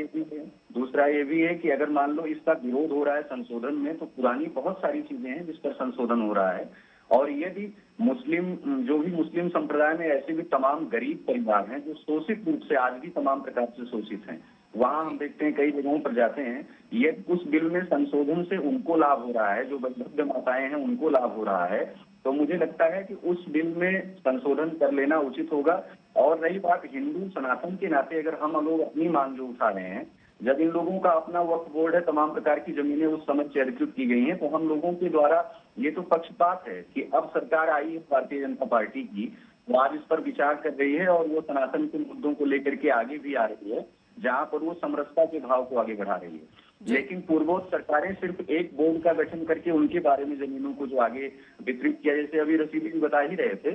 ये भी है कि अगर मान लो इसका विरोध हो रहा है संशोधन में, तो पुरानी बहुत सारी चीजें हैं जिस पर संशोधन हो रहा है। और ये भी मुस्लिम संप्रदाय में ऐसे भी तमाम गरीब परिवार हैं जो शोषित रूप से आज भी तमाम प्रकार से शोषित हैं। वहाँ हम देखते हैं कई जगहों पर जाते हैं, ये उस बिल में संशोधन से उनको लाभ हो रहा है, जो वृद्ध माताएं हैं उनको लाभ हो रहा है। तो मुझे लगता है कि उस बिल में संशोधन कर लेना उचित होगा। और रही बात हिंदू सनातन के नाते, अगर हम लोग अपनी मांग जो उठा रहे हैं, जब इन लोगों का अपना वक्फ बोर्ड है, तमाम प्रकार की जमीनें उस समय से अधिकृत की गई हैं, तो हम लोगों के द्वारा ये तो पक्षपात है कि अब सरकार आई है भारतीय जनता पार्टी की, वो आज इस पर विचार कर रही है और वो सनातन के मुद्दों को लेकर के आगे भी आ रही है, जहां पर वो समरसता के भाव को आगे बढ़ा रही है। लेकिन पूर्वोत्तर सरकारें सिर्फ एक बोर्ड का गठन करके उनके बारे में जमीनों को जो आगे वितरित किया, जैसे अभी रसीदी भी बता ही रहे थे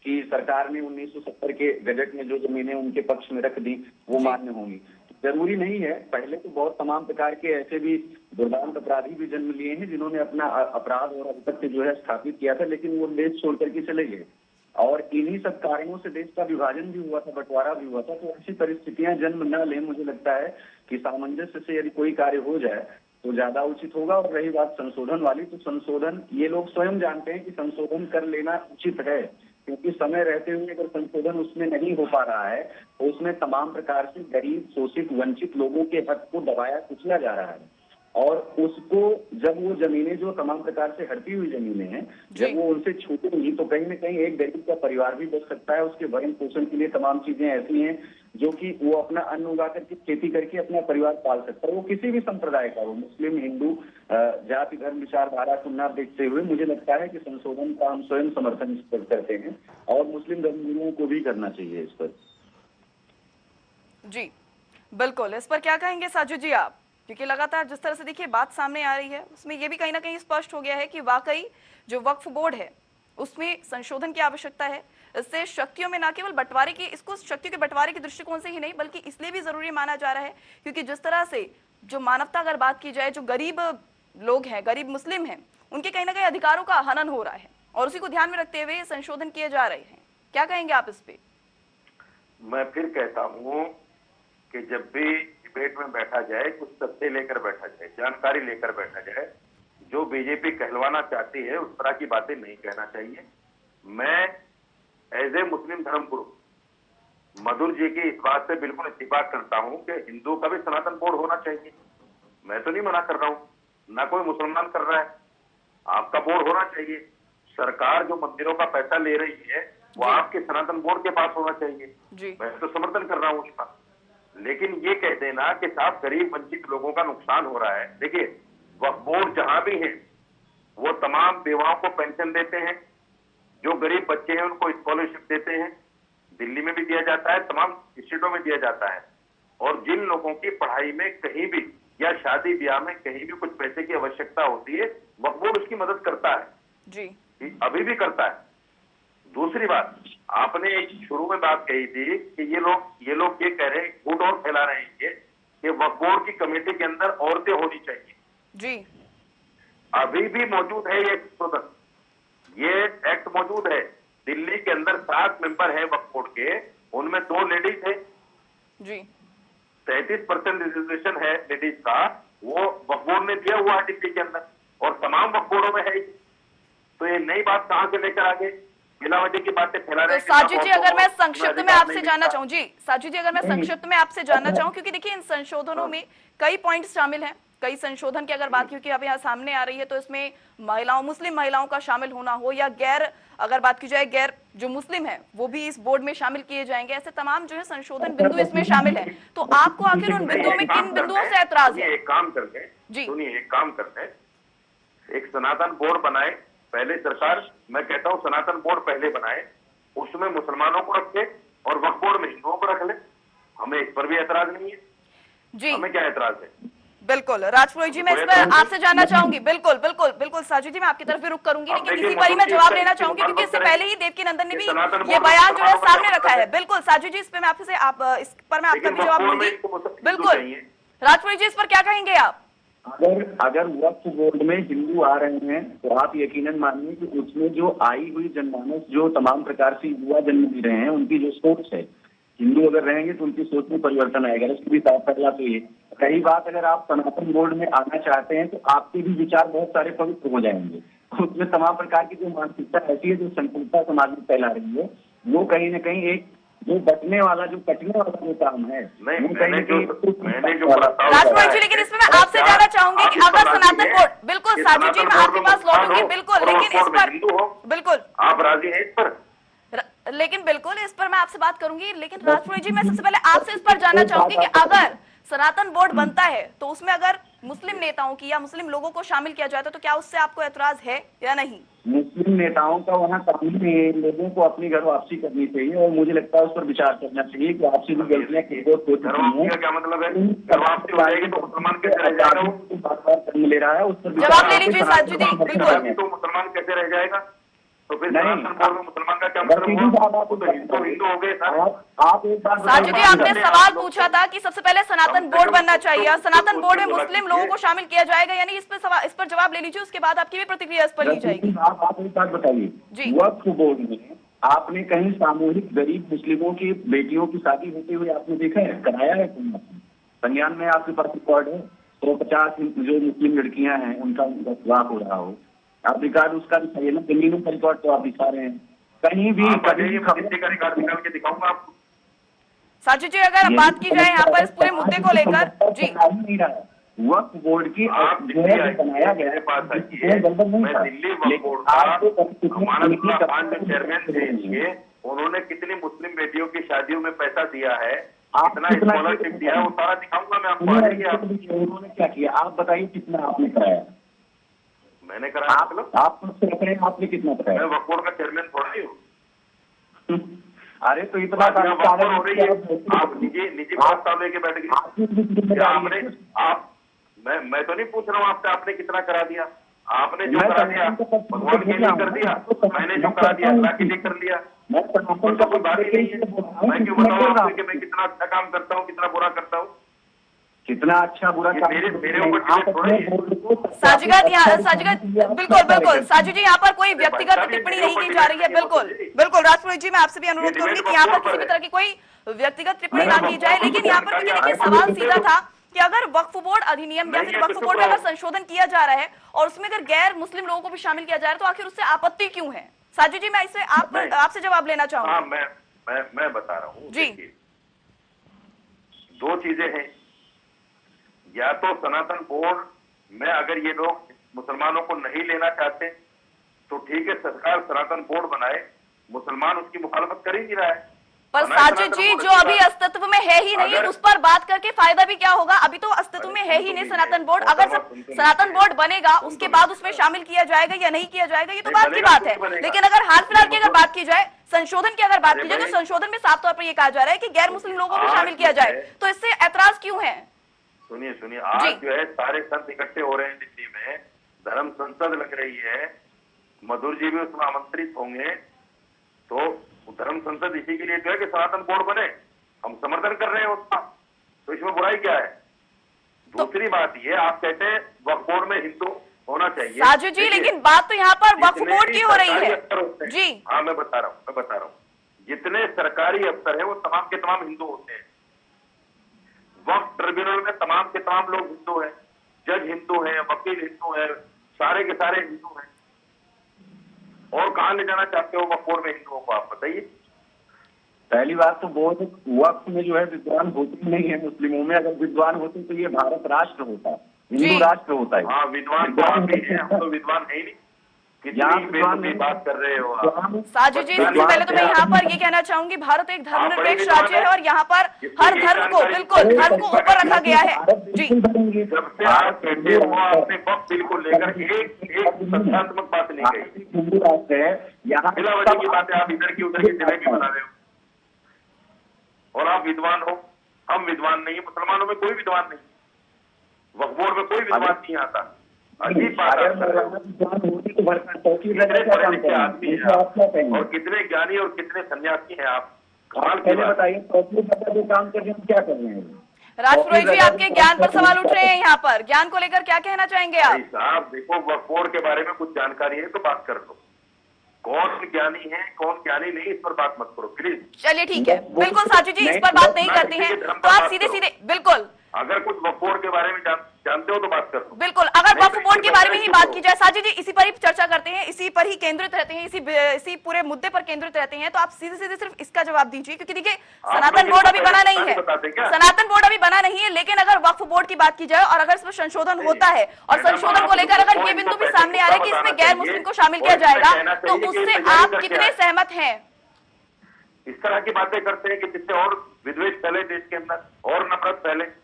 कि सरकार ने 1970 के बजट में जो जमीनें उनके पक्ष में रख दी वो मान्य होंगी। जरूरी नहीं है। पहले तो बहुत तमाम प्रकार के ऐसे भी दुर्दांत अपराधी भी जन्म लिए हैं जिन्होंने अपना अपराध और आधिपत्य जो है स्थापित किया था, लेकिन वो देश छोड़ करके चले गए। और इन्हीं सब कारणों से देश का विभाजन भी हुआ था, बंटवारा भी हुआ था। तो ऐसी परिस्थितियां जन्म न लें, मुझे लगता है कि सामंजस्य से यदि कोई कार्य हो जाए तो ज्यादा उचित होगा। और रही बात संशोधन वाली, तो संशोधन ये लोग स्वयं जानते हैं कि संशोधन कर लेना उचित है, क्योंकि समय रहते हुए अगर संशोधन उसमें नहीं हो पा रहा है तो उसमें तमाम प्रकार से गरीब, शोषित, वंचित लोगों के हक को दबाया कुचला जा रहा है। और उसको जब वो जमीनें जो तमाम प्रकार से हड़पी हुई जमीनें हैं, जब वो उनसे छूटेंगी तो कहीं न कहीं एक गरीब का परिवार भी बच सकता है। उसके भरण पोषण के लिए तमाम चीजें ऐसी हैं जो कि वो अपना अन्न उगा करके, खेती करके अपना परिवार पाल सकता है। वो किसी भी संप्रदाय का हो, मुस्लिम, हिंदू, जाति, धर्म, विचारधारा को न देखते हुए मुझे लगता है कि संशोधन का हम स्वयं समर्थन करते हैं और मुस्लिम धर्मगुरुओं को भी करना चाहिए इस पर। जी बिल्कुल। इस पर क्या कहेंगे साजू जी आप? क्योंकि लगातार जिस तरह से देखिए बात सामने आ रही है, उसमें यह भी कहीं ना कहीं स्पष्ट हो गया है कि वाकई जो वक्फ बोर्ड है उसमें संशोधन की आवश्यकता है। इससे शक्तियों में न केवल बंटवारे की, इसको शक्तियों के बंटवारे के दृष्टिकोण से ही नहीं बल्कि इसलिए भी जरूरी माना जा रहा है क्योंकि जिस तरह से जो मानवता अगर बात की जाए, जो गरीब लोग हैं, गरीब मुस्लिम हैं, उनके कहीं ना कहीं अधिकारों का हनन हो रहा है और उसी को ध्यान में रखते हुए संशोधन किए जा रहे हैं। क्या कहेंगे आप इस पे? मैं फिर कहता हूँ कि जब भी डिबेट में बैठा जाए, कुछ तथ्य लेकर बैठा जाए, जानकारी लेकर बैठा जाए। जो बीजेपी कहलवाना चाहती है उस तरह की बातें नहीं कहना चाहिए। मैं एज ए मुस्लिम धर्मगुरु मधुर जी की इस बात से बिल्कुल इत्तेफाक करता हूं कि हिंदू का भी सनातन बोर्ड होना चाहिए। मैं तो नहीं मना कर रहा हूं, ना कोई मुसलमान कर रहा है, आपका बोर्ड होना चाहिए। सरकार जो मंदिरों का पैसा ले रही है वो आपके सनातन बोर्ड के पास होना चाहिए। मैं तो समर्थन कर रहा हूं उसका। लेकिन ये कह देना कि साहब गरीब वंचित लोगों का नुकसान हो रहा है। देखिए, वक्फ बोर्ड जहां भी है वो तमाम बेवाओं को पेंशन देते हैं, जो गरीब बच्चे हैं उनको स्कॉलरशिप देते हैं, दिल्ली में भी दिया जाता है, तमाम स्टेटों में दिया जाता है। और जिन लोगों की पढ़ाई में कहीं भी या शादी ब्याह में कहीं भी कुछ पैसे की आवश्यकता होती है, वक्फ बोर्ड उसकी मदद करता है जी, अभी भी करता है। दूसरी बात, आपने शुरू में बात कही थी कि ये लोग ये कह रहे हैं, झूठ और फैला रहे हैं कि वक्फ बोर्ड की कमेटी के अंदर औरतें होनी चाहिए जी। अभी भी मौजूद है ये एक्ट मौजूद है। दिल्ली के अंदर 7 मेंबर है वक्फ बोर्ड के, उनमें 2 लेडीज है जी। 33% रिजर्वेशन है लेडीज का, वो वक्फ बोर्ड ने दिया हुआ है दिल्ली के अंदर और तमाम वक्फ बोर्डों में है। तो ये नई बात कहां से लेकर आगे बिना वजह की बातें फैला रहे हैं। साजू जी, अगर मैं संक्षिप्त में आपसे जानना चाहूँ जी, साजू जी अगर मैं संक्षिप्त में आपसे जानना चाहूँ, क्योंकि देखिए इन संशोधनों में कई पॉइंट्स शामिल हैं, कई संशोधन की अगर बात क्योंकि अब यहाँ सामने आ रही है, तो इसमें मुस्लिम महिलाओं का शामिल होना हो या अगर बात की जाए गैर जो मुस्लिम है वो भी इस बोर्ड में शामिल किए जाएंगे, ऐसे तमाम जो है संशोधन बिंदु इसमें शामिल है। तो आपको आखिर उन बिंदुओं में किन बिंदुओं से ऐतराज है? एक काम करते हैं जी सुनिए, एक काम करते हैं, एक सनातन बोर्ड बनाए पहले सरकार, मैं कहता हूँ सनातन बोर्ड पहले बनाए, उसमें मुसलमानों को रखे और वक्फ बोर्ड में हिंदुओं को रख ले, हमें इस पर भी ऐतराज नहीं है जी, हमें क्या ऐतराज है? बिल्कुल राजपुरोहित जी, मैं इस पर आपसे जानना चाहूंगी। बिल्कुल बिल्कुल बिल्कुल साजिद जी, मैं आपकी तरफ भी रुख करूंगी, लेकिन इसी पर ही मैं जवाब लेना चाहूंगी क्योंकि इससे पहले ही देवकीनंदन ने भी ये बयान जो है सामने रखा है। बिल्कुल साजिद जी, इस पर मैं इस पर मैं आपका भी जवाब लूंगी। बिल्कुल राजपुरोहित जी, इस पर क्या कहेंगे आप? अगर वक्फ बोर्ड में हिंदू आ रहे हैं तो आप यकीनन मानिए कि उसमें जो आई हुई जनमानस, जो तमाम प्रकार से युवा जन्म दे रहे हैं, उनकी जो सोच है, हिंदू अगर रहेंगे तो उनकी सोच में परिवर्तन आएगा। इसकी भी पहला तो ये रही बात, अगर आप सनातन बोर्ड में आना चाहते हैं तो आपके भी विचार बहुत सारे पवित्र हो जाएंगे। उसमें तमाम प्रकार की जो मानसिकता ऐसी है जो संकुलता समाज में फैला रही है, वो कहीं ना कहीं एक जो बटने वाला, जो कटने वाला जो काम है, मैंने जो राजकुमार जी, लेकिन इसमें मैं आपसे जानना चाहूंगी कि अगर सनातन बोर्ड, बिल्कुल साजिद जी मैं आपके पास लौटूंगी, बिल्कुल, लेकिन इस पर बिल्कुल आप राजी हैं इस पर? लेकिन बिल्कुल इस पर मैं आपसे बात करूंगी, लेकिन राजपुरोहित जी मैं सबसे पहले आपसे इस पर जानना चाहूंगी कि अगर सनातन बोर्ड बनता है तो उसमें अगर मुस्लिम नेताओं की या मुस्लिम लोगों को शामिल किया जाता है तो क्या उससे आपको ऐतराज है या नहीं? मुस्लिम नेताओं का वहाँ काम नहीं है, लोगों को अपनी घर वापसी करनी चाहिए और मुझे लगता है उस पर विचार करना चाहिए कि आपसी भी गलतियां क्या मतलब है? घर वापसी हो जाएगी तो मुसलमान कैसे रह जाएगा? ले रहा है उस पर जवाब ले लीजिए साजिद जी। बिल्कुल, तो मुसलमान कैसे रह जाएगा? तो फिर मुसलमान का क्या मतलब हुआ? तो हिंदू हो गए आप एक बात साजिद जी, आपने सवाल पूछा था कि सबसे पहले सनातन बोर्ड बनना चाहिए और सनातन बोर्ड में मुस्लिम लोगों को शामिल किया जाएगा, यानी इस पर जवाब ले लीजिए, उसके बाद आपकी भी प्रतिक्रिया इस पर ली जाएगी। आप एक बात बताइए, वक्फ बोर्ड में आपने कहीं सामूहिक गरीब मुस्लिमों की बेटियों की शादी होते हुए आपने देखा है, कराया है? संज्ञान में आपके पास रिकॉर्ड है? 150 जो मुस्लिम लड़कियां हैं उनका विवाह हो रहा हो, आप रिकॉर्ड उसका दिखाइए ना, जमीनों का रिकॉर्ड तो आप दिखा रहे हैं, कहीं भी का रिकॉर्ड निकाल के दिखाऊंगा आपको। साजिद जी, अगर बात की जाए यहाँ पर इस पूरे मुद्दे को लेकर जी, नहीं रहा वक्फ बोर्ड की बनाया गया है, मैं दिल्ली वक्फ बोर्ड का चेयरमैन थे, उन्होंने कितनी मुस्लिम बेटियों की शादियों में पैसा दिया है, कितना स्कॉलरशिप दिया है, वो सारा दिखाऊंगा मैं आपको। उन्होंने क्या किया आप बताइए, कितना आपने कराया? मैंने कराया आपने कितना कराया? मैं वक्फ बोर्ड का चेयरमैन थोड़ा ही हूँ। अरे तो इतना हो रही है, आप निजी प्रस्ताव लेके बैठ गए आपने। आप मैं तो नहीं पूछ रहा हूँ आपसे आपने कितना करा दिया, आपने जो करा दिया भगवान के लिए कर दिया, मैंने जो करा दिया अल्लाह के लिए कर लिया, तो कोई बात ही नहीं है। मैं क्यों बताऊँ आपसे कि मैं कितना अच्छा काम करता हूँ, कितना बुरा करता हूँ, कितना अच्छा बुरा मेरे ऊपर साजिद बिल्कुल बिल्कुल साजिद जी, यहाँ पर कोई व्यक्तिगत टिप्पणी नहीं की जा रही है। बिल्कुल बिल्कुल राजपुरोहित जी, मैं आपसे भी अनुरोध करूंगी कि यहाँ पर किसी भी तरह की कोई व्यक्तिगत टिप्पणी ना की जाए, लेकिन यहाँ पर देखिए सवाल सीधा था कि अगर वक्फ बोर्ड अधिनियम या फिर वक्फ बोर्ड में अगर संशोधन किया जा रहा है और उसमें अगर गैर मुस्लिम लोगों को भी शामिल किया जा रहा है तो आखिर उससे आपत्ति क्यों है? साजिद जी, मैं इसे आपसे जवाब लेना चाहूंगा। मैं बता रहा हूँ जी, दो चीजें हैं, या तो सनातन बोर्ड में अगर ये लोग मुसलमानों को नहीं लेना चाहते तो ठीक है, सरकार सनातन बोर्ड बनाए, मुसलमान उसकी मुखालफत कर ही नहीं रहा है। पर साजिद जी, जो अभी अस्तित्व में है ही नहीं उस पर बात करके फायदा भी क्या होगा? अभी तो अस्तित्व में है ही नहीं सनातन बोर्ड, अगर सनातन बोर्ड बनेगा उसके बाद उसमें शामिल किया जाएगा या नहीं किया जाएगा ये तो बात की बात है, लेकिन अगर हाल फिलहाल की अगर बात की जाए, संशोधन की अगर बात की जाए तो संशोधन में साफ तौर पर यह कहा जा रहा है कि गैर मुस्लिम लोगों को शामिल किया जाए, तो इससे ऐतराज क्यों है? सुनिए, आज जो है सारे संत इकट्ठे हो रहे हैं दिल्ली में, धर्म संसद लग रही है, मधुर जी भी उसमें आमंत्रित होंगे, तो धर्म संसद इसी के लिए जो है कि सनातन बोर्ड बने, हम समर्थन कर रहे हैं उसका, तो इसमें बुराई क्या है? दूसरी बात ये, आप कहते हैं वक्फ बोर्ड में हिंदू होना चाहिए साजिद जी, लेकिन बात तो यहाँ पर वक्फ बोर्ड की हो रही है जी। हाँ, मैं बता रहा हूँ, जितने सरकारी अफसर है वो तमाम के तमाम हिंदू होते हैं, वक्फ ट्रिब्यूनल में तमाम के तमाम लोग हिंदू हैं, जज हिंदू हैं, वकील हिंदू हैं, सारे के सारे हिंदू हैं, और कहाँ ले जाना चाहते हो वक्फ बोर्ड में हिंदुओं को, आप बताइए। पहली बात तो बोर्ड वक्फ में जो है विद्वान होते नहीं है मुस्लिमों में, अगर विद्वान होते तो ये भारत राष्ट्र होता, हिंदू राष्ट्र होता है। हाँ, विद्वान तो आप ही हैं, हम तो विद्वान है ही नहीं। कितनी बेवकूफी बात कर रहे हो आप। साजिद जी, सबसे पहले तो मैं यहाँ पर ये कहना चाहूंगी, भारत एक धर्मनिरपेक्ष राज्य है और यहाँ पर हर धर्म को, बिल्कुल धर्म को ऊपर रखा गया है। जी, जब से आप कहते हो आपने वक्त बिल को लेकर एक तथ्यात्मक बात नहीं कही। हिंदू राष्ट्र है, यहाँ बिला वजह की बातें आप इधर की उधर की जलेबी बना रहे हो। और आप विद्वान हो, हम विद्वान नहीं, मुसलमानों में कोई विद्वान नहीं, वक्फ बोर्ड में कोई विद्वान नहीं आता। अजीब बात है। कितने पढ़े लिखे आदमी हैं और कितने ज्ञानी और कितने सन्यासी हैं आप, कमाल की बात। बताइए जो काम कर रहे हैं क्या कर रहे हैं? राजपुरोहित जी, आपके ज्ञान पर सवाल उठ रहे हैं यहाँ पर, ज्ञान को लेकर क्या कहना चाहेंगे आप? साहब देखो, वक्फ बोर्ड के बारे में कुछ जानकारी है तो बात कर लो, कौन ज्ञानी है कौन ज्ञानी नहीं, इस पर बात मत करो प्लीज। चलिए ठीक है, बिल्कुल साजिद जी, इस पर बात नहीं करते हैं तो आप सीधे सीधे, बिल्कुल अगर कुछ वक्फ बोर्ड के बारे में जानते हो तो बात कर दो। बिल्कुल, अगर वक्फ बोर्ड के बारे में ही बात की जाए साजिद जी, इसी पर ही चर्चा करते हैं, इसी पर ही केंद्रित रहते हैं, इसी पूरे मुद्दे पर केंद्रित रहते हैं, तो आप सीधे सीधे सिर्फ इसका जवाब दीजिए, क्योंकि देखिए सनातन बोर्ड अभी बना नहीं है, सनातन बोर्ड अभी बना नहीं है, लेकिन अगर वक्फ बोर्ड की बात की जाए और अगर इसमें संशोधन होता है और संशोधन को लेकर अगर ये बिंदु भी सामने आ रहा है कि इसमें गैर मुस्लिम को शामिल किया जाएगा, तो उससे आप कितने सहमत हैं? इस तरह की बातें करते हैं कि जिससे और विद्वेष फैले देश के अंदर और नफरत फैले।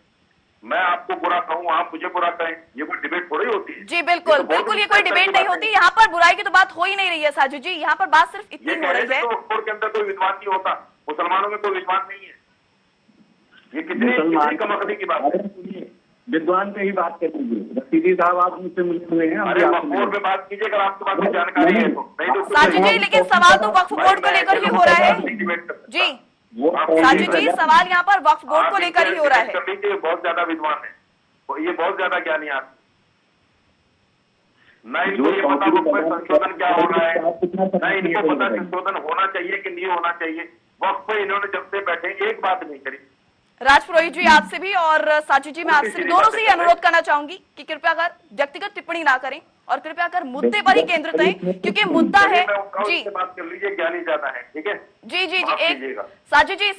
मैं आपको बुरा कहूँ, आप मुझे बुरा कहें, ये कोई डिबेट थोड़ी होती है। जी बिल्कुल, बिल्कुल ये कोई डिबेट नहीं होती, यहाँ पर बुराई की तो बात हो ही नहीं रही है साजिद जी, यहाँ पर बात सिर्फ इतनी हो रही है के अंदर कोई विद्वान नहीं होता, मुसलमानों में कोई विद्वान नहीं है। ये कितनी कमकदी की बात है। विद्वान पे ही बात करेंगे। रशीदी साहब आप मुझसे मिले हुए हैं, अरे वक्फ बोर्ड पे बात कीजिए अगर आपके पास कोई जानकारी है तो। नहीं तो साजिद जी, लेकिन सवाल तो वक्फ बोर्ड को लेकर ही हो रहा है जी। साजिद जी, सवाल यहाँ पर वक्फ बोर्ड को लेकर ही हो रहा है। बहुत ज्यादा विद्वान है, ये बहुत ज्यादा ज्ञानी आप, न इनको ये पता वक्फ में संशोधन क्या हो रहा है, न इनको पता संशोधन होना चाहिए कि नहीं होना चाहिए। वक्फ पे इन्होंने जब से बैठे एक बात नहीं करी। राजपुरोहित जी, आपसे भी और साजिद जी, मैं आपसे दोनों से ही अनुरोध करना चाहूंगी कि कृपया अगर व्यक्तिगत टिप्पणी ना करें और कृपया कर मुद्दे पर ही केंद्रित रहें, क्योंकि मुद्दा है जी। बात कर लीजिए, ज्ञानी ज्यादा है, ठीक है जी जी जी। एक साजिद जी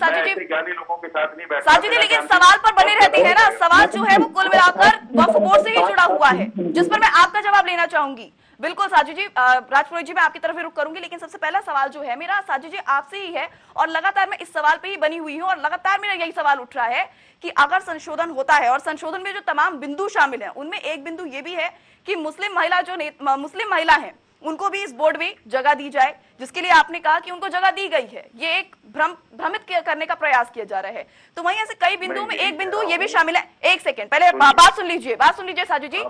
ज्ञानी लोगों के साथ नहीं बैठता साजिद जी, लेकिन सवाल पर बने रहती है ना, सवाल जो है वो कुल मिलाकर वक्फ बोर्ड से ही जुड़ा हुआ है, जिस पर मैं आपका जवाब लेना चाहूंगी। बिल्कुल साजिद जी, राजपुरोहित जी मैं आपकी तरफ रुख करूंगी, लेकिन सबसे पहला सवाल जो है मेरा साजिद जी आपसे ही है और लगातार मैं इस सवाल पे ही बनी हुई हूँ और लगातार मेरा यही सवाल उठ रहा है कि अगर संशोधन होता है और संशोधन में जो तमाम बिंदु शामिल हैं उनमें एक बिंदु ये भी है कि मुस्लिम महिला है उनको भी इस बोर्ड में जगह दी जाए, जिसके लिए आपने कहा कि उनको जगह दी गई है, ये एक भ्रमित करने का प्रयास किया जा रहा है। तो वहीं ऐसे कई बिंदुओं में एक बिंदु ये भी शामिल है। एक सेकंड पहले बात सुन लीजिए साजिद जी।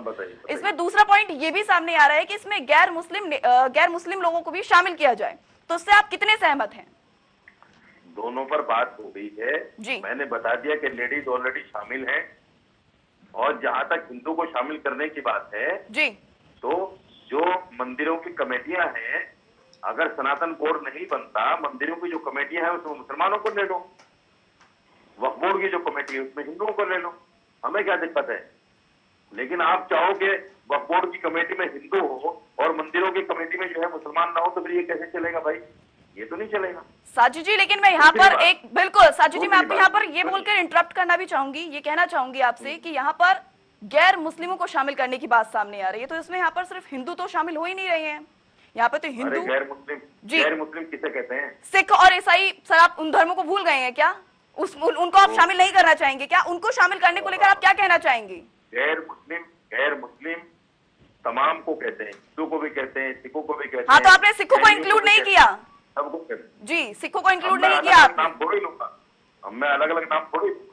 इसमें दूसरा पॉइंट ये भी सामने आ रहा है कि इसमें गैर मुस्लिम लोगों को भी शामिल किया जाए, तो उससे आप कितने सहमत हैं? दोनों पर बात हो गई है जी। मैंने बता दिया कि लेडीज ऑलरेडी शामिल हैं और जहां तक हिंदू को शामिल करने की बात है जी, तो जो मंदिरों की कमेटियां हैं, अगर सनातन बोर्ड नहीं बनता, मंदिरों की जो कमेटियां हैं उसमें मुसलमानों को ले लो, वक्फ बोर्ड की जो कमेटी है उसमें हिंदुओं को ले लो, हमें क्या दिक्कत है। लेकिन आप चाहोगे वक्फ बोर्ड की कमेटी में हिंदू हो और मंदिरों की कमेटी में जो है मुसलमान ना हो, तो फिर ये कैसे चलेगा भाई? ये तो नहीं चलेगा साजिद जी। लेकिन मैं यहाँ पर एक बिल्कुल साजिद जी, मैं आपको यहाँ पर ये बोलकर इंटरप्ट करना भी चाहूंगी, ये कहना चाहूंगी आपसे कि यहाँ पर गैर मुस्लिमों को शामिल करने की बात सामने आ रही है, तो इसमें यहाँ पर सिर्फ हिंदू तो शामिल हो ही नहीं रहे हैं, यहाँ पे तो हिंदू गैर मुस्लिम किसे कहते हैं? सिख और ईसाई। सर आप उन धर्मों को भूल गए हैं क्या? उनको आप शामिल नहीं करना चाहेंगे क्या? उनको शामिल करने को लेकर आप क्या कहना चाहेंगे? गैर मुस्लिम तमाम को कहते हैं, हिंदू को भी कहते हैं, सिखों को भी कहते हैं। हाँ, तो आपने सिखों को इंक्लूड नहीं किया? सबको कहते हैं जी, सिखों को इंक्लूड नहीं किया आपने। नाम थोड़ी लूंगा, अब मैं अलग अलग नाम थोड़ी लूंगा।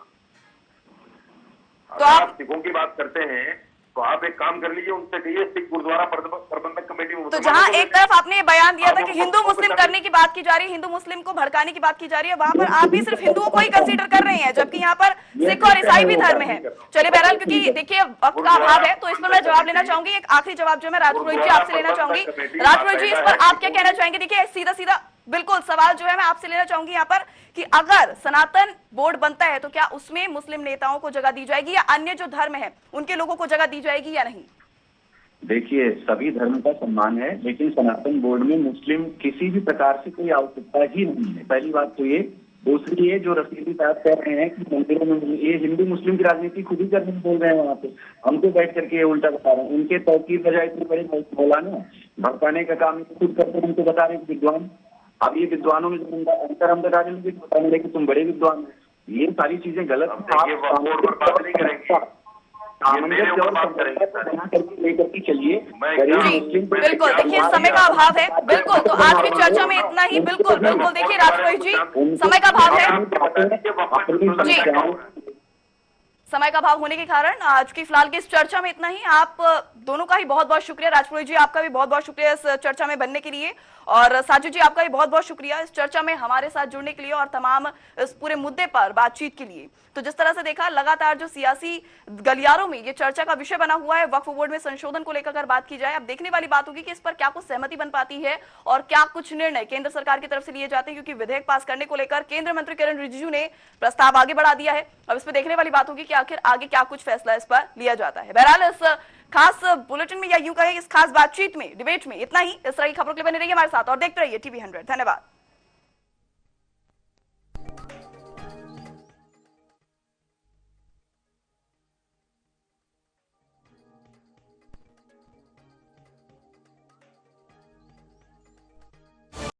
तो आप सिखों की बात करते हैं तो आप एक काम कर लीजिए, उनसे कहिए सिख गुरुद्वारा प्रबंधक कमेटी में। तो जहां एक तरफ आपने ये बयान दिया था कि हिंदू मुस्लिम करने की बात की जा रही है, हिंदू मुस्लिम को भड़काने की बात की जा रही है, वहां पर आप भी सिर्फ हिंदुओं को ही कंसीडर कर रहे हैं, जबकि यहाँ पर सिख और ईसाई भी धर्म है। चलिए बहरहाल, क्योंकि देखिए वक्त का अभाव है, तो इस पर मैं जवाब लेना चाहूंगी। एक आखिरी जवाब जो मैं राजपुरोहित जी आपसे लेना चाहूंगी। राजपुरोहित जी, इस पर आप क्या कहना चाहेंगे? देखिए सीधा सीधा बिल्कुल सवाल जो है मैं आपसे लेना चाहूंगी यहाँ पर कि अगर सनातन बोर्ड बनता है तो क्या उसमें मुस्लिम नेताओं को जगह दी जाएगी या अन्य जो धर्म है उनके लोगों को जगह दी जाएगी या नहीं? देखिए, सभी धर्म का सम्मान है, लेकिन सनातन बोर्ड में मुस्लिम किसी भी प्रकार से कोई आवश्यकता ही नहीं है। पहली बात तो ये, दूसरी ये जो रसीदी साहब कह रहे हैं कि मंदिरों में ये हिंदू मुस्लिम की राजनीति खुद ही करने बोल रहे हैं वहाँ पे, हमको बैठ करके ये उल्टा बता रहे हैं। उनके तौकीर बजाय इतने बड़े मौलाना भड़काने का काम खुद करते हैं, उनको बता रहे हैं विद्वान। अब ये विद्वानों में जो अंतर हम बता रहे बताने लगे कि तुम बड़े विद्वान हो, ये सारी चीजें गलत ये वक्फ पर बात नहीं करेंगे, ये मेरे ऊपर बात करेंगे सर। लेकर के चलिए। बिल्कुल, देखिए समय का अभाव है, बिल्कुल, तो आज की चर्चा में इतना ही। बिल्कुल बिल्कुल, देखिए राजपुरोहित जी, समय का अभाव है जी, समय का अभाव होने के कारण आज की फिलहाल की इस चर्चा में इतना ही। आप दोनों का ही बहुत बहुत शुक्रिया। राजपुरोहित जी, आपका भी बहुत बहुत शुक्रिया इस चर्चा में बनने के लिए, और साजिद जी आपका भी बहुत बहुत शुक्रिया इस चर्चा में हमारे साथ जुड़ने के लिए और तमाम इस पूरे मुद्दे पर बातचीत के लिए। तो जिस तरह से देखा, लगातार जो सियासी गलियारों में ये चर्चा का विषय बना हुआ है, वक्फ बोर्ड में संशोधन को लेकर अगर बात की जाए, अब देखने वाली बात होगी कि इस पर क्या कुछ सहमति बन पाती है और क्या कुछ निर्णय केंद्र सरकार की तरफ से लिए जाते हैं, क्योंकि विधेयक पास करने को लेकर केंद्रीय मंत्री किरण रिजिजू ने प्रस्ताव आगे बढ़ा दिया है। अब इस पर देखने वाली बात होगी कि आखिर आगे क्या कुछ फैसला इस पर लिया जाता है। बहरहाल इस खास बुलेटिन में या यूं कहें इस खास बातचीत में, डिबेट में इतना ही। इस तरह की खबरों के लिए बने रहिए हमारे साथ और देखते रहिए TV100। धन्यवाद।